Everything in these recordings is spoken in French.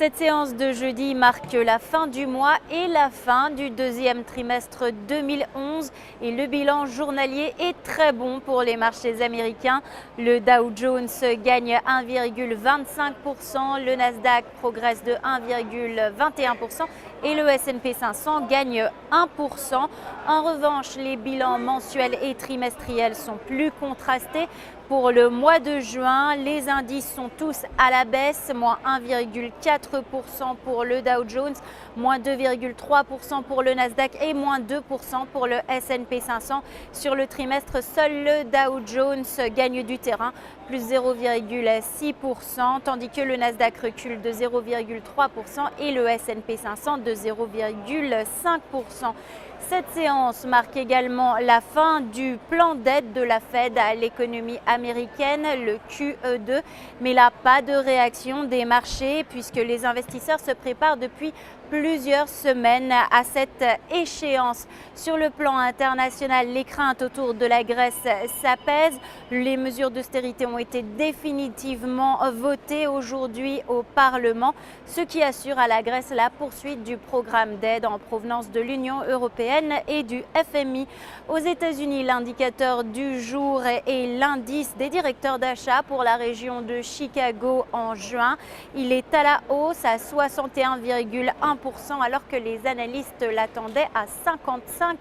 Cette séance de jeudi marque la fin du mois et la fin du deuxième trimestre 2011 et le bilan journalier est très bon pour les marchés américains. Le Dow Jones gagne 1,25%, le Nasdaq progresse de 1,21% et le S&P 500 gagne 1%. En revanche, les bilans mensuels et trimestriels sont plus contrastés. Pour le mois de juin, les indices sont tous à la baisse, moins 1,4% pour le Dow Jones, moins 2,3% pour le Nasdaq et moins 2% pour le S&P 500. Sur le trimestre, seul le Dow Jones gagne du terrain, plus 0,6%, tandis que le Nasdaq recule de 0,3% et le S&P 500 de 0,5%. Cette séance marque également la fin du plan d'aide de la Fed à l'économie américaine, le QE2, mais là, pas de réaction des marchés puisque les investisseurs se préparent depuis plusieurs semaines à cette échéance. Sur le plan international, les craintes autour de la Grèce s'apaisent. Les mesures d'austérité ont été définitivement votées aujourd'hui au Parlement, ce qui assure à la Grèce la poursuite du programme d'aide en provenance de l'Union européenne et du FMI. Aux États-Unis, l'indicateur du jour est l'indice des directeurs d'achat pour la région de Chicago en juin. Il est à la hausse à 61,1%. Alors que les analystes l'attendaient à 55%.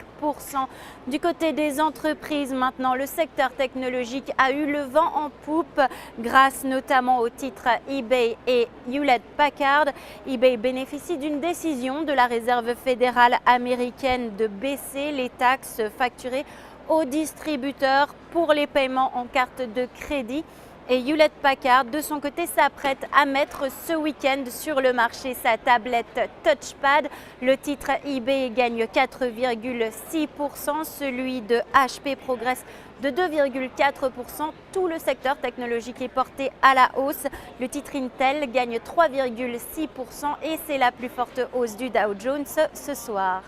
Du côté des entreprises maintenant, le secteur technologique a eu le vent en poupe grâce notamment aux titres eBay et Hewlett Packard. eBay bénéficie d'une décision de la Réserve fédérale américaine de baisser les taxes facturées aux distributeurs pour les paiements en carte de crédit. Et Hewlett Packard, de son côté, s'apprête à mettre ce week-end sur le marché sa tablette Touchpad. Le titre eBay gagne 4,6%, celui de HP progresse de 2,4%. Tout le secteur technologique est porté à la hausse. Le titre Intel gagne 3,6% et c'est la plus forte hausse du Dow Jones ce soir.